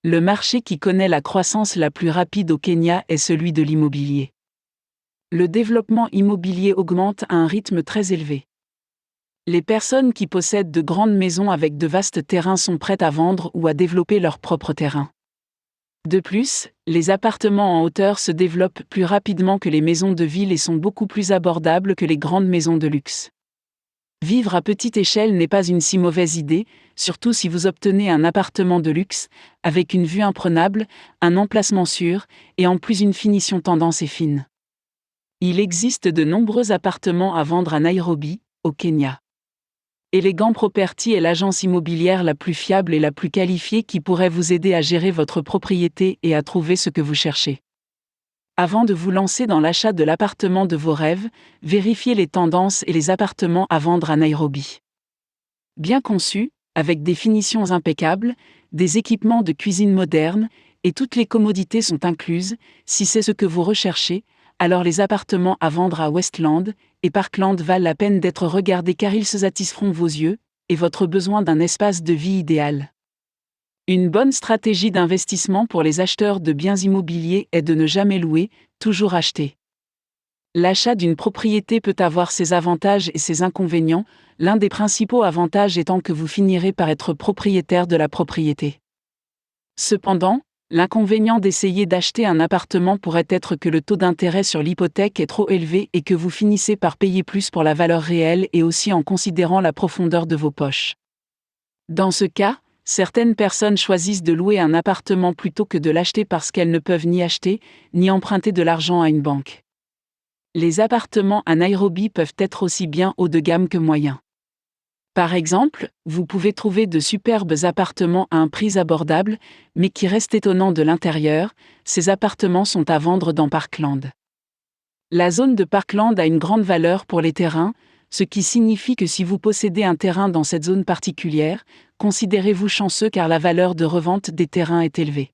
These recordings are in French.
Le marché qui connaît la croissance la plus rapide au Kenya est celui de l'immobilier. Le développement immobilier augmente à un rythme très élevé. Les personnes qui possèdent de grandes maisons avec de vastes terrains sont prêtes à vendre ou à développer leur propre terrain. De plus, les appartements en hauteur se développent plus rapidement que les maisons de ville et sont beaucoup plus abordables que les grandes maisons de luxe. Vivre à petite échelle n'est pas une si mauvaise idée, surtout si vous obtenez un appartement de luxe, avec une vue imprenable, un emplacement sûr, et en plus une finition tendance et fine. Il existe de nombreux appartements à vendre à Nairobi, au Kenya. Elegant Property est l'agence immobilière la plus fiable et la plus qualifiée qui pourrait vous aider à gérer votre propriété et à trouver ce que vous cherchez. Avant de vous lancer dans l'achat de l'appartement de vos rêves, vérifiez les tendances et les appartements à vendre à Nairobi. Bien conçus, avec des finitions impeccables, des équipements de cuisine modernes, et toutes les commodités sont incluses, si c'est ce que vous recherchez, alors les appartements à vendre à Westland et Parkland valent la peine d'être regardés car ils satisferont vos yeux et votre besoin d'un espace de vie idéal. Une bonne stratégie d'investissement pour les acheteurs de biens immobiliers est de ne jamais louer, toujours acheter. L'achat d'une propriété peut avoir ses avantages et ses inconvénients, l'un des principaux avantages étant que vous finirez par être propriétaire de la propriété. Cependant, l'inconvénient d'essayer d'acheter un appartement pourrait être que le taux d'intérêt sur l'hypothèque est trop élevé et que vous finissez par payer plus pour la valeur réelle et aussi en considérant la profondeur de vos poches. Dans ce cas, certaines personnes choisissent de louer un appartement plutôt que de l'acheter parce qu'elles ne peuvent ni acheter, ni emprunter de l'argent à une banque. Les appartements à Nairobi peuvent être aussi bien haut de gamme que moyens. Par exemple, vous pouvez trouver de superbes appartements à un prix abordable, mais qui restent étonnants de l'intérieur. Ces appartements sont à vendre dans Parkland. La zone de Parkland a une grande valeur pour les terrains, ce qui signifie que si vous possédez un terrain dans cette zone particulière, considérez-vous chanceux car la valeur de revente des terrains est élevée.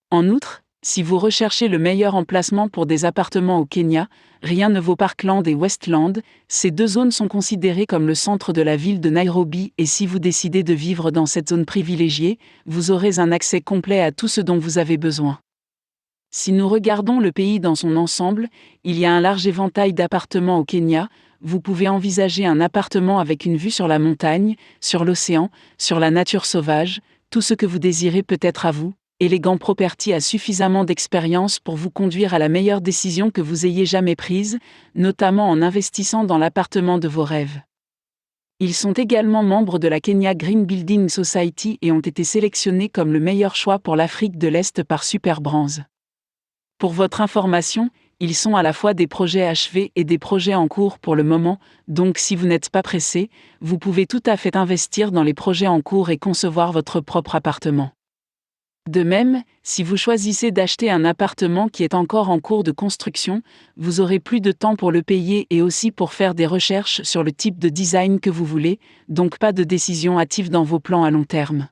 En outre, si vous recherchez le meilleur emplacement pour des appartements au Kenya, rien ne vaut Parkland et Westland, ces deux zones sont considérées comme le centre de la ville de Nairobi et si vous décidez de vivre dans cette zone privilégiée, vous aurez un accès complet à tout ce dont vous avez besoin. Si nous regardons le pays dans son ensemble, il y a un large éventail d'appartements au Kenya. Vous pouvez envisager un appartement avec une vue sur la montagne, sur l'océan, sur la nature sauvage, tout ce que vous désirez peut être à vous. Elegant Property a suffisamment d'expérience pour vous conduire à la meilleure décision que vous ayez jamais prise, notamment en investissant dans l'appartement de vos rêves. Ils sont également membres de la Kenya Green Building Society et ont été sélectionnés comme le meilleur choix pour l'Afrique de l'Est par Superbrands. Pour votre information, ils sont à la fois des projets achevés et des projets en cours pour le moment, donc si vous n'êtes pas pressé, vous pouvez tout à fait investir dans les projets en cours et concevoir votre propre appartement. De même, si vous choisissez d'acheter un appartement qui est encore en cours de construction, vous aurez plus de temps pour le payer et aussi pour faire des recherches sur le type de design que vous voulez, donc pas de décision hâtive dans vos plans à long terme.